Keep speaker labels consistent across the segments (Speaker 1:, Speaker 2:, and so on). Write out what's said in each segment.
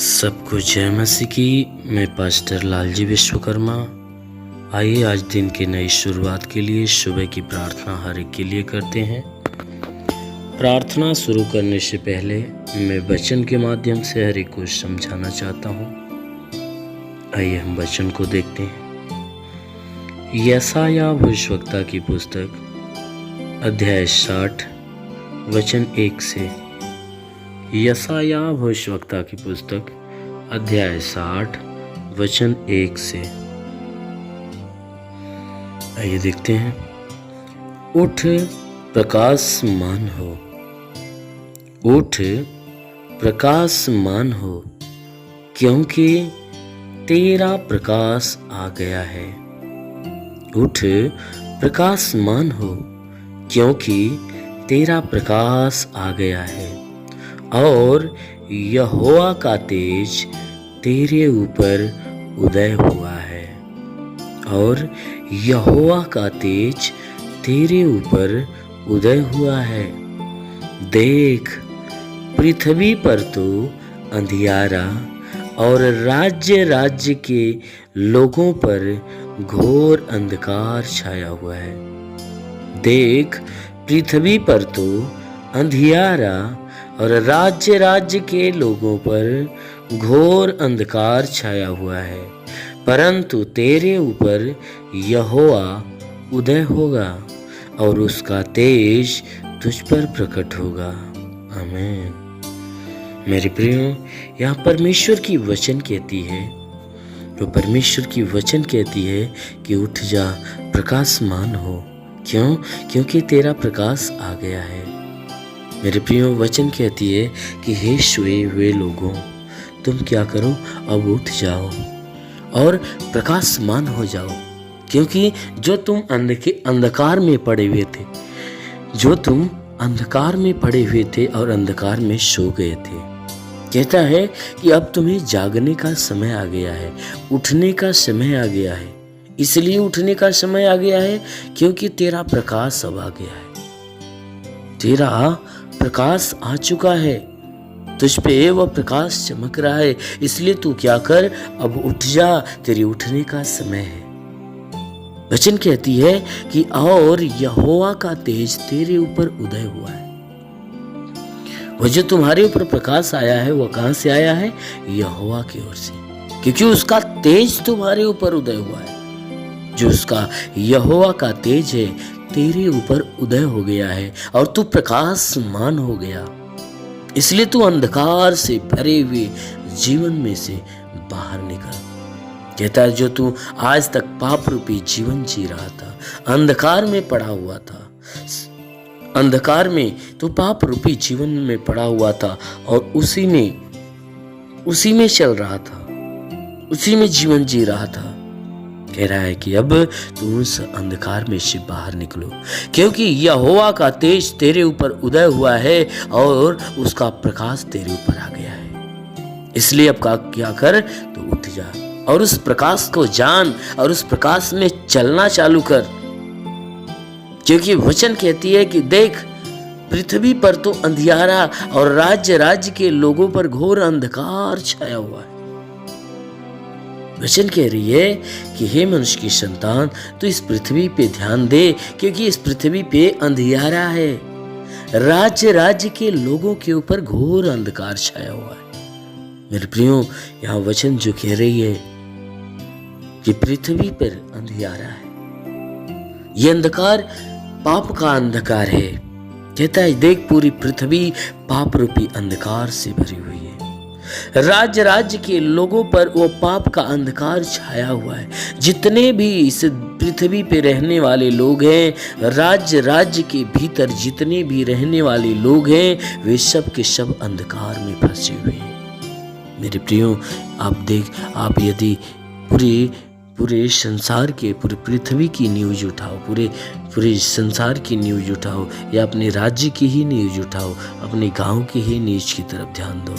Speaker 1: सबको जय मसीह की। मैं पास्टर लालजी विश्वकर्मा। आइए आज दिन की नई शुरुआत के लिए सुबह की प्रार्थना हर एक के लिए करते हैं। प्रार्थना शुरू करने से पहले मैं वचन के माध्यम से हर एक को समझाना चाहता हूँ। आइए हम वचन को देखते हैं। यशायाह भविष्यवक्ता की पुस्तक अध्याय 60 वचन 1 से। यशायाह भविष्यवक्ता की पुस्तक अध्याय 60 वचन 1 से। आइए देखते हैं। उठ प्रकाशमान हो, उठ प्रकाशमान हो, क्योंकि तेरा प्रकाश आ गया है। उठ प्रकाशमान हो, क्योंकि तेरा प्रकाश आ गया है, और यहोवा का तेज तेरे ऊपर उदय हुआ है। और यहोवा का तेज तेरे ऊपर उदय हुआ है। देख, पृथ्वी पर तो अंधियारा और राज्य राज्य के लोगों पर घोर अंधकार छाया हुआ है। देख, पृथ्वी पर तो अंधियारा और राज्य राज्य के लोगों पर घोर अंधकार छाया हुआ है, परंतु तेरे ऊपर यहोवा उदय होगा और उसका तेज तुझ पर प्रकट होगा। आमीन। मेरे प्रियो, यहाँ परमेश्वर की वचन कहती है, तो परमेश्वर की वचन कहती है कि उठ जा, प्रकाशमान हो। क्यों? क्योंकि तेरा प्रकाश आ गया है। मेरे प्रियो, वचन कहती है कि हे सोए हुए लोगों, तुम क्या करो, अब उठ जाओ और प्रकाशमान हो जाओ। क्योंकि जो तुम अंधकार में पड़े हुए थे, जो तुम अंधकार में पड़े हुए थे और अंधकार में सो गए थे, कहता है कि अब तुम्हें जागने का समय आ गया है, उठने का समय आ गया है। इसलिए उठने का समय आ गया है क्योंकि तेरा प्रकाश अब आ गया है। तेरा प्रकाश आ चुका है, तुझ पे वह प्रकाश चमक रहा है। इसलिए तू क्या कर, अब उठ जा, तेरी उठने का समय है। वचन कहती है कि और यहोवा का तेज तेरे ऊपर उदय हुआ है। वह जो तुम्हारे ऊपर प्रकाश आया है, वह कहां से आया है? यहोवा की ओर से, क्योंकि उसका तेज तुम्हारे ऊपर उदय हुआ है। जो उसका यहोवा का तेज है तेरे ऊपर उदय हो गया है और तू प्रकाशमान हो गया। इसलिए तू अंधकार से भरे हुए जीवन में से बाहर निकल। कहता है, जो तू आज तक पाप रूपी जीवन जी रहा था, अंधकार में पड़ा हुआ था, अंधकार में तू पाप रूपी जीवन में पड़ा हुआ था और उसी में चल रहा था, उसी में जीवन जी रहा था। कह रहा है कि अब तुम उस अंधकार में से बाहर निकलो, क्योंकि यहोवा का तेज तेरे ऊपर उदय हुआ है और उसका प्रकाश तेरे ऊपर आ गया है। इसलिए अब क्या कर, तो उठ जा और उस प्रकाश को जान और उस प्रकाश में चलना चालू कर। क्योंकि वचन कहती है कि देख, पृथ्वी पर तो अंधियारा और राज्य राज्य के लोगों पर घोर अंधकार छाया हुआ है। वचन कह रही है कि हे मनुष्य की संतान, तो इस पृथ्वी पे ध्यान दे, क्योंकि इस पृथ्वी पे अंधियारा है, राज्य राज्य के लोगों के ऊपर घोर अंधकार छाया हुआ है। मेरे प्रियो, यहाँ वचन जो कह रही है कि पृथ्वी पर अंधियारा है, ये अंधकार पाप का अंधकार है। कहता है, देख, पूरी पृथ्वी पाप रूपी अंधकार से भरी हुई है। राज्य राज्य के लोगों पर वो पाप का अंधकार छाया हुआ है। जितने भी इस पृथ्वी पे रहने वाले लोग हैं, राज्य राज्य के भीतर जितने भी रहने वाले लोग हैं, वे सब के सब अंधकार में फंसे हुए हैं। मेरे प्रियो, आप यदि पूरे संसार के, पूरे पृथ्वी की न्यूज उठाओ, पूरे संसार की न्यूज उठाओ, या अपने राज्य की ही न्यूज उठाओ, अपने गांव की ही न्यूज की तरफ ध्यान दो,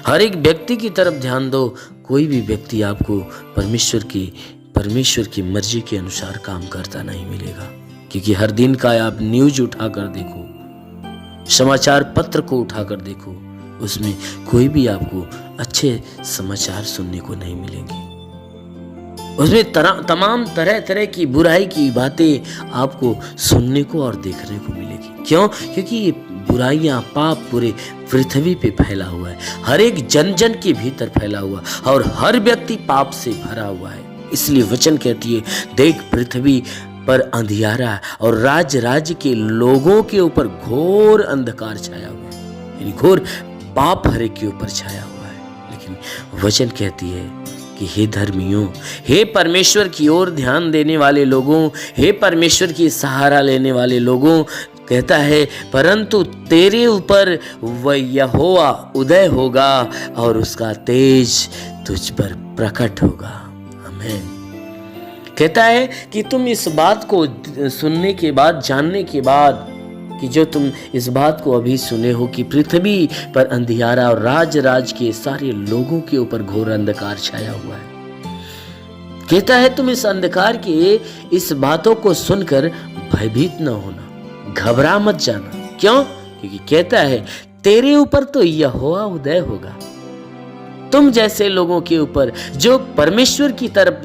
Speaker 1: हर एक व्यक्ति की तरफ ध्यान दो, कोई भी व्यक्ति आपको परमेश्वर की मर्जी के अनुसार काम करता नहीं मिलेगा। क्योंकि हर दिन का आप न्यूज उठाकर देखो, समाचार पत्र को उठाकर देखो, उसमें कोई भी आपको अच्छे समाचार सुनने को नहीं मिलेंगे। उसमें तमाम तरह तरह की बुराई की बातें आपको सुनने को और देखने को मिलेगी। क्यों? क्योंकि ये बुराइयां, पाप पूरे पृथ्वी पे फैला हुआ है, हर एक जन जन के भीतर फैला हुआ, और हर व्यक्ति पाप से भरा हुआ है। इसलिए वचन कहती है, देख पृथ्वी पर अंधियारा और राज्य के लोगों के ऊपर घोर अंधकार छाया हुआ है, यानी घोर पाप हर एक के ऊपर छाया हुआ है। लेकिन वचन कहती है कि हे धर्मियों, हे परमेश्वर की ओर ध्यान देने वाले लोगों, हे परमेश्वर की सहारा लेने वाले लोगों, कहता है परंतु तेरे ऊपर वह यहोवा उदय होगा और उसका तेज तुझ पर प्रकट होगा। आमीन। कहता है कि तुम इस बात को सुनने के बाद, जानने के बाद, कि जो तुम इस बात को अभी सुने हो कि पृथ्वी पर अंधियारा और राज के सारे लोगों के ऊपर घोर अंधकार छाया हुआ है। कहता है तुम इस अंधकार के इस बातों को सुनकर भयभीत न होना, घबरा मत जाना। क्यों? क्योंकि कहता है तेरे ऊपर तो यहोवा उदय होगा। तुम जैसे लोगों के ऊपर जो परमेश्वर की तरफ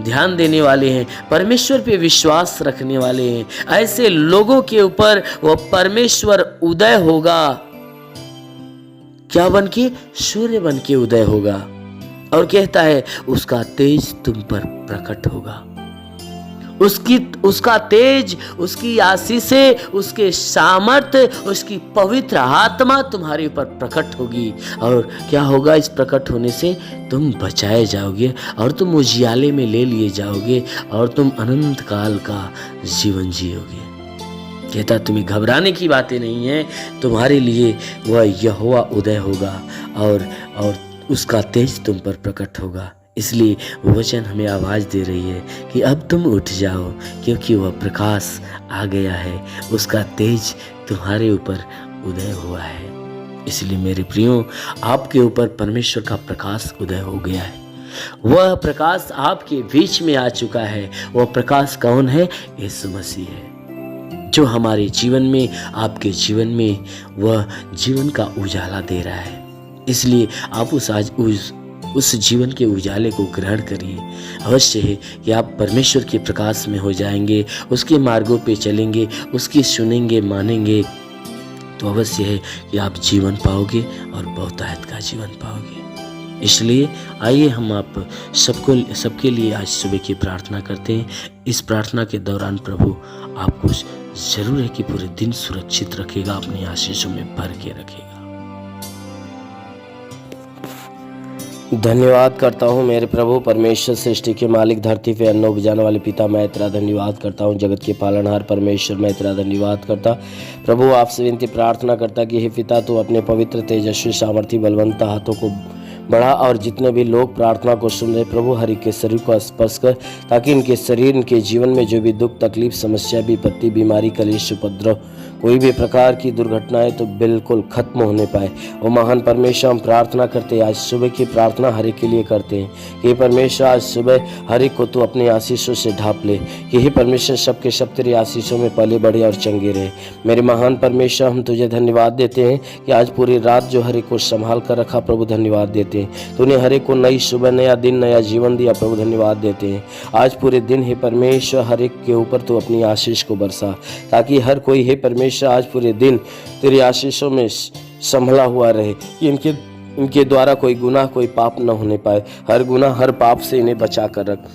Speaker 1: ध्यान देने वाले हैं, परमेश्वर पे विश्वास रखने वाले हैं, ऐसे लोगों के ऊपर वो परमेश्वर उदय होगा। क्या बन के? सूर्य बन के उदय होगा। और कहता है उसका तेज तुम पर प्रकट होगा। उसका तेज, उसकी आशीषें, उसके सामर्थ्य, उसकी पवित्र आत्मा तुम्हारे ऊपर प्रकट होगी। और क्या होगा? इस प्रकट होने से तुम बचाए जाओगे और तुम उजियाले में ले लिए जाओगे और तुम अनंत काल का जीवन जियोगे। कहता तुम्हें घबराने की बातें नहीं है, तुम्हारे लिए वह यहोवा उदय होगा और उसका तेज तुम पर प्रकट होगा। इसलिए वचन हमें आवाज दे रही है कि अब तुम उठ जाओ, क्योंकि वह प्रकाश आ गया है, उसका तेज तुम्हारे ऊपर उदय हुआ है। इसलिए मेरे प्रियो, आपके ऊपर परमेश्वर का प्रकाश उदय हो गया है। वह प्रकाश आपके बीच में आ चुका है। वह प्रकाश कौन है? यीशु मसीह है, जो हमारे जीवन में, आपके जीवन में वह जीवन का उजाला दे रहा है। इसलिए आप उस जीवन के उजाले को ग्रहण करिए। अवश्य है कि आप परमेश्वर के प्रकाश में हो जाएंगे, उसके मार्गों पे चलेंगे, उसकी सुनेंगे, मानेंगे, तो अवश्य है कि आप जीवन पाओगे और बहुतायत का जीवन पाओगे। इसलिए आइए हम आप सबके लिए आज सुबह की प्रार्थना करते हैं। इस प्रार्थना के दौरान प्रभु आपको जरूर है कि पूरे दिन सुरक्षित रखेगा, अपनी आशीषों में भर के रखेगा।
Speaker 2: धन्यवाद करता हूँ मेरे प्रभु परमेश्वर, सृष्टि के मालिक, धरती पे अन्न उपजाने वाले पिता, मैं तेरा धन्यवाद करता हूँ। जगत के पालनहार परमेश्वर, मैं तेरा धन्यवाद करता। प्रभु आपसे विनती प्रार्थना करता कि हे पिता, तू अपने पवित्र, तेजस्वी, सामर्थी, बलवंत हाथों को बढ़ा और जितने भी लोग प्रार्थना को सुन रहे प्रभु, हर एक के शरीर को स्पर्श कर, ताकि इनके शरीर, इनके जीवन में जो भी दुख, तकलीफ, समस्या, विपत्ति, बीमारी, कलेश, उपद्रव, कोई भी प्रकार की दुर्घटनाएं तो बिल्कुल खत्म होने पाए। और महान परमेश्वर, हम प्रार्थना करते हैं, आज सुबह की प्रार्थना हर एक के लिए करते हैं कि परमेश्वर आज सुबह हर एक को तू अपने आशीषों से ढाप ले, कि हे परमेश्वर सबके सब तेरी आशीषों में पले बढ़े और चंगे रहे। मेरे महान परमेश्वर, हम तुझे धन्यवाद देते हैं कि आज पूरी रात जो हर एक को संभाल कर रखा प्रभु, धन्यवाद देते हैं। तूने हर एक को नई सुबह, नया दिन, नया जीवन दिया प्रभु, धन्यवाद देते हैं। आज पूरे दिन हे परमेश्वर हर एक के ऊपर तू अपनी आशीष को बरसा, ताकि हर कोई हे परमेश्वर आज पूरे दिन तेरी आशीषों में संभला हुआ रहे, कि इनके द्वारा कोई गुनाह, कोई पाप न होने पाए। हर गुनाह, हर पाप से इन्हें बचा कर रख।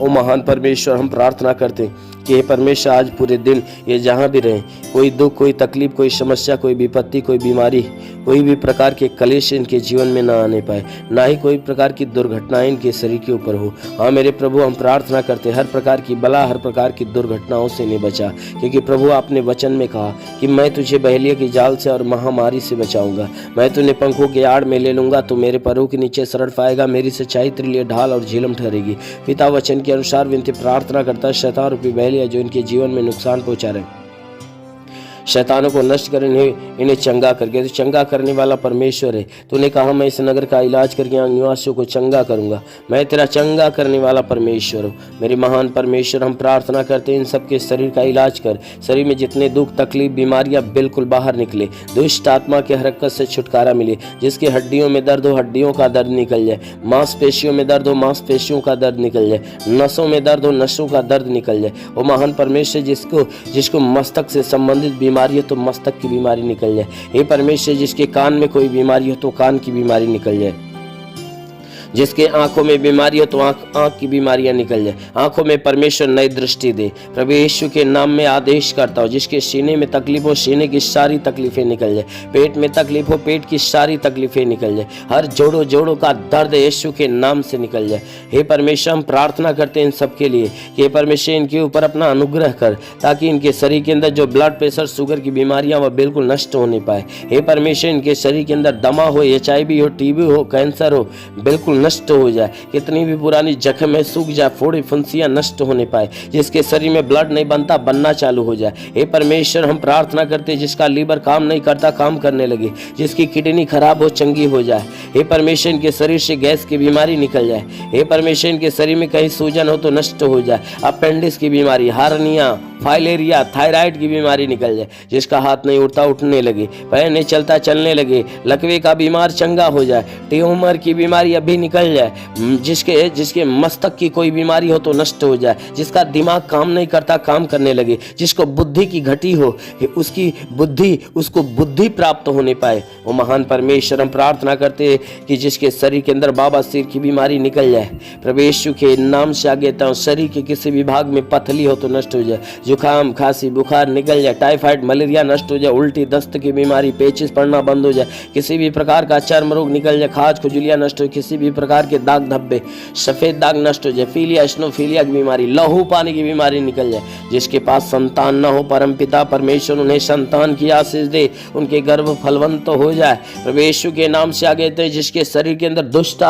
Speaker 2: ओ महान परमेश्वर, हम प्रार्थना करते हैं कि हे परमेश्वर आज पूरे दिन ये जहाँ भी रहें, कोई दुख, कोई तकलीफ, कोई समस्या, कोई विपत्ति, कोई बीमारी, कोई भी प्रकार के कलेश इनके जीवन में ना आने पाए, ना ही कोई प्रकार की दुर्घटनाएं इनके शरीर के ऊपर हो। हाँ मेरे प्रभु, हम प्रार्थना करते हैं हर प्रकार की बला, हर प्रकार की दुर्घटनाओं से इन्हें बचा, क्योंकि प्रभु आपने वचन में कहा कि मैं तुझे बहेलिया की जाल से और महामारी से बचाऊंगा, मैं तुझे पंखों के आड़ में ले लूंगा, तो मेरे पैरों के नीचे शरण पाएगा, मेरी सच्चाई तेरे लिए ढाल और झीलम ठहरेगी। पिता वचन के अनुसार विनती प्रार्थना करता है, शैतान रूपी बहेलिया जो इनके जीवन में नुकसान पहुंचा रहे, शैतानों को नष्ट कर इन्हें चंगा करके। तो चंगा करने वाला परमेश्वर है। तूने कहा मैं इस नगर का इलाज करके यहाँ निवासियों को चंगा करूँगा। मैं तेरा चंगा करने वाला परमेश्वर हूँ। मेरे महान परमेश्वर, हम प्रार्थना करते हैं इन सबके शरीर का इलाज कर। शरीर में जितने दुख तकलीफ बीमारियाँ बिल्कुल बाहर निकले। दुष्ट आत्मा के हरकत से छुटकारा मिले। जिसकी हड्डियों में दर्द हो हड्डियों का दर्द निकल जाए। मांसपेशियों में दर्द हो मांसपेशियों का दर्द निकल जाए। नसों में दर्द हो नसों का दर्द निकल जाए। वो महान परमेश्वर, जिसको मस्तक से संबंधित बीमारी हो तो मस्तक की बीमारी निकल जाए। हे परमेश्वर, जिसके कान में कोई बीमारी हो तो कान की बीमारी निकल जाए। जिसके आंखों में बीमारी हो तो आंख की बीमारियां निकल जाए। आंखों में परमेश्वर नई दृष्टि दे। प्रभु यीशु के नाम में आदेश करता हूँ, जिसके सीने में तकलीफ हो सीने की सारी तकलीफें निकल जाए। पेट में तकलीफ हो पेट की सारी तकलीफें निकल जाए। हर जोड़ों का दर्द यीशु के नाम से निकल जाए। हे परमेश्वर, हम प्रार्थना करते हैं इन सबके लिए कि हे परमेश्वर इनके ऊपर अपना अनुग्रह कर, ताकि इनके शरीर के अंदर जो ब्लड प्रेशर शुगर की बीमारियां वह बिल्कुल नष्ट हो नहीं पाए। हे परमेश्वर, इनके शरीर के अंदर दमा हो HIV हो TB हो कैंसर हो बिल्कुल नष्ट हो जाए। कितनी भी पुरानी जख्म है सूख जाए, फोड़े फुंसियां नष्ट होने पाए। जिसके शरीर में ब्लड नहीं बनता बनना चालू हो जाए। हे परमेश्वर, हम प्रार्थना करते हैं जिसका लीवर काम नहीं करता काम करने लगे। जिसकी किडनी खराब हो चंगी हो जाए। हे परमेश्वर, इनके शरीर से गैस की बीमारी निकल जाए। हे परमेश्वर, इनके शरीर में कहीं सूजन हो तो नष्ट हो जाए। अपेंडिक्स की बीमारी, हार्निया, फाइलेरिया, थायराइड की बीमारी निकल जाए। जिसका हाथ नहीं उठता उठने लगे, पैर नहीं चलता चलने लगे, लकवे का बीमार चंगा हो जाए। ट्यूमर की बीमारी अभी निकल जाए। जिसके मस्तक की कोई बीमारी हो तो नष्ट हो जाए। जिसका दिमाग काम नहीं करता काम करने लगे। जिसको बुद्धि की घटी हो उसको बुद्धि प्राप्त होने पाए। वो महान परमेश्वर, हम प्रार्थना करते हैं कि जिसके शरीर के अंदर बाबा सिर की बीमारी निकल जाए। प्रभु यीशु के नाम से आगे तो शरीर के किसी भी भाग में पथली हो तो नष्ट हो जाए। जुकाम खांसी बुखार निकल जाए। टाइफाइड मलेरिया नष्ट हो जाए। उल्टी दस्त की बीमारी, पेचिस पड़ना बंद हो जाए। किसी भी प्रकार का चर्म रोग निकल जाए। खाज खुजलियां नष्ट हो। किसी भी प्रकार के दाग धब्बे सफेद दाग नष्ट हो जाए। फीलिया स्नोफीलिया की बीमारी, लहू पानी की बीमारी निकल जाए। जिसके पास संतान न हो परमपिता परमेश्वर उन्हें संतान की आशीष दे। उनके गर्भ फलवंत हो जाए। प्रभु यीशु के नाम से आगे तो जिसके शरीर के अंदर दुष्ट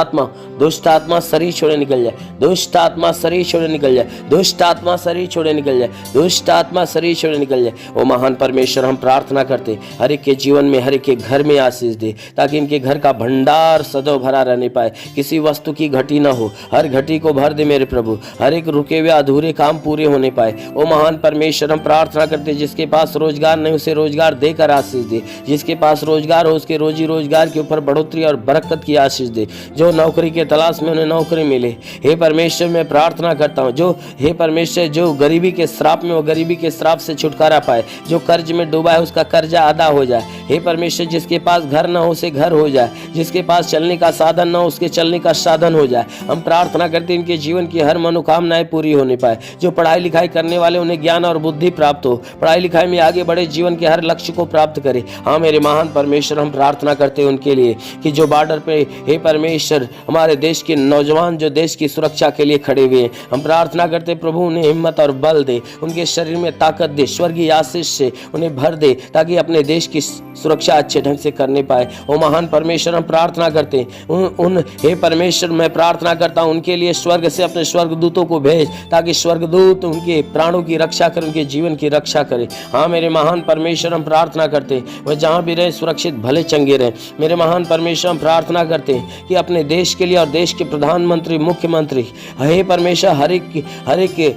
Speaker 2: आत्मा शरीर छोड़े निकल जाए। दुष्ट आत्मा शरीर छोड़े निकल जाए। दुष्ट आत्मा शरीर छोड़े निकल जाए। दुष्ट आत्मा शरीर छोड़े निकल जाए। ओ महान परमेश्वर, हम प्रार्थना करते हर एक के जीवन में हर एक के घर में आशीष दे, ताकि इनके घर का भंडार सदैव भरा रहने पाए। किसी वस्तु की घटी ना हो, हर घटी को भर दे मेरे प्रभु। हर एक रुके हुए अधूरे काम पूरे होने पाए। ओ महान परमेश्वर, हम प्रार्थना करते जिसके पास रोजगार नहीं उसे रोजगार देकर आशीष दे। जिसके पास रोजगार हो उसके रोजी रोजगार के ऊपर बढ़ोतरी और बरकत की आशीष दे। जो नौकरी के तलाश में उन्हें नौकरी मिले। हे परमेश्वर, मैं प्रार्थना करता हूँ हे परमेश्वर, जो गरीबी के श्राप में वो गरीबी के श्राप से छुटकारा पाए। जो कर्ज में डूबा है उसका कर्जा अदा हो जाए। हे परमेश्वर, जिसके पास घर न हो उसे घर हो जाए। जिसके पास चलने का साधन न हो उसके चलने का साधन हो जाए। हम प्रार्थना करते हैं इनके जीवन की हर मनोकामनाएं पूरी होने पाए। जो पढ़ाई लिखाई करने वाले उन्हें ज्ञान और बुद्धि प्राप्त हो। पढ़ाई लिखाई में आगे बढ़े, जीवन के हर लक्ष्य को प्राप्त करे। हाँ मेरे महान परमेश्वर, हम प्रार्थना करते हैं उनके लिए कि जो बॉर्डर पे हे परमेश्वर हमारे देश के नौजवान जो देश की सुरक्षा के लिए खड़े हुए हैं, हम प्रार्थना करते प्रभु उन्हें हिम्मत और बल दे। उनके शरीर में ताकत दे। स्वर्गीय आशीष से उन्हें भर दे, ताकि अपने देश की सुरक्षा अच्छे ढंग से करने पाए। ओ महान परमेश्वर, हम प्रार्थना करते हैं हे परमेश्वर, मैं प्रार्थना करता हूं उनके लिए स्वर्ग से अपने स्वर्गदूतों को भेज, ताकि स्वर्गदूत उनके प्राणों की रक्षा करें, उनके जीवन की रक्षा करें। हाँ मेरे महान परमेश्वर, हम प्रार्थना करते हैं वह जहाँ भी रहे सुरक्षित भले चंगे रहे। मेरे महान परमेश्वर, हम प्रार्थना करते हैं कि अपने देश के लिए और देश के प्रधानमंत्री मुख्यमंत्री हे परमेश्वर हर एक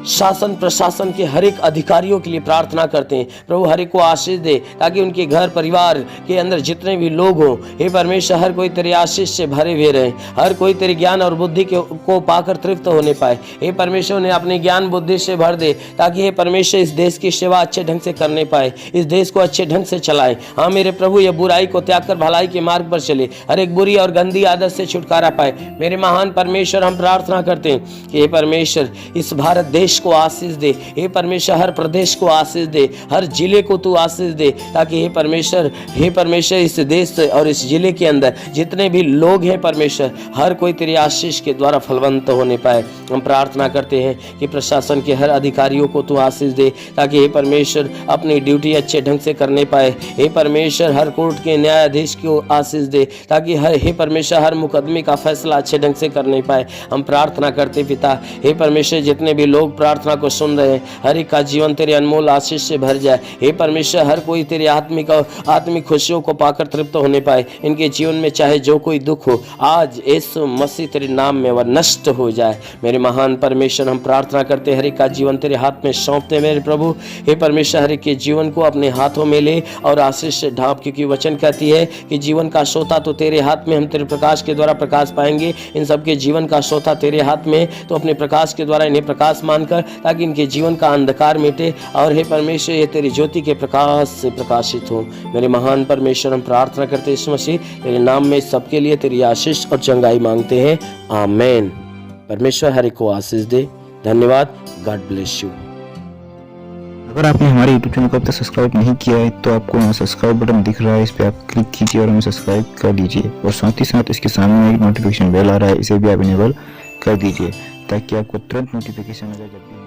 Speaker 2: शासन प्रशासन के हर एक अधिकारियों के लिए प्रार्थना करते हैं प्रभु हर एक को आशीष दे, ताकि उनके घर परिवार के अंदर जितने भी लोग हों हे परमेश्वर हर कोई तेरे आशीष से भरे हुए रहे। हर कोई तेरे ज्ञान और बुद्धि को पाकर तृप्त होने पाए। हे परमेश्वर ने अपने ज्ञान बुद्धि से भर दे, ताकि हे परमेश्वर इस देश की सेवा अच्छे ढंग से करने पाए, इस देश को अच्छे ढंग से चलाए। हाँ मेरे प्रभु, ये बुराई को त्याग कर भलाई के मार्ग पर चले, हर एक बुरी और गंदी आदत से छुटकारा पाए। मेरे महान परमेश्वर, हम प्रार्थना करते हैं कि हे परमेश्वर इस भारत देश को आशीष दे। हे परमेश्वर हर प्रदेश को आशीष दे, हर जिले को तू आशीष दे, ताकि हे परमेश्वर इस देश और इस जिले के अंदर जितने भी लोग हैं परमेश्वर हर कोई तेरी आशीष के द्वारा फलवंत होने पाए। हम प्रार्थना करते हैं कि प्रशासन के हर अधिकारियों को तू आशीष दे, ताकि हे परमेश्वर अपनी ड्यूटी अच्छे ढंग से करने पाए। हे परमेश्वर हर कोर्ट के न्यायाधीश को आशीष दे, ताकि हे परमेश्वर हर मुकदमे का फैसला अच्छे ढंग से करने पाए। हम प्रार्थना करते पिता हे परमेश्वर जितने भी लोग प्रार्थना को सुन रहे हैं, हर एक का जीवन तेरे अनमोल आशीष से भर जाए। हे परमेश्वर, हर कोई तेरे आत्मिक खुशियों को पाकर तृप्त होने पाए। इनके जीवन में चाहे जो कोई दुख हो, आज यीशु मसीह तेरे नाम में वह नष्ट हो जाए। मेरे महान परमेश्वर, हम प्रार्थना करते हर एक का जीवन तेरे हाथ में सौंपते मेरे प्रभु। हे परमेश्वर, हर एक के जीवन को अपने हाथों में ले और आशीष से ढांप, क्योंकि वचन कहती है कि जीवन का सोता तो तेरे हाथ में, हम तेरे प्रकाश के द्वारा प्रकाश पाएंगे। इन सबके जीवन का सोता तेरे हाथ में, तो अपने प्रकाश के द्वारा इन्हें प्रकाश मानकर, ताकि इनके जीवन का अंधकार मिटे और हे परमेश्वर ये तेरी ज्योति के प्रकाश से प्रकाशित हो। मेरे महान परमेश्वर, हम प्रार्थना करते यीशु मसीह तेरे नाम में सबके लिए तेरी आशीष और चंगाई मांगते हैं, आमेन। परमेश्वर हर एक को आशीष दे। धन्यवाद। God bless you.
Speaker 3: अगर आपने हमारे YouTube चैनल को अब तक सब्सक्राइब नहीं किया है तो आपको यहाँ सब्सक्राइब बटन दिख रहा है, इस पर आप क्लिक कीजिए और हमें सब्सक्राइब कर लीजिए। और साथ ही साथ इसके सामने एक नोटिफिकेशन बेल आ रहा है, इसे भी आप इनेबल कर दीजिए ताकि आपको तुरंत नोटिफिकेशन मिले जब भी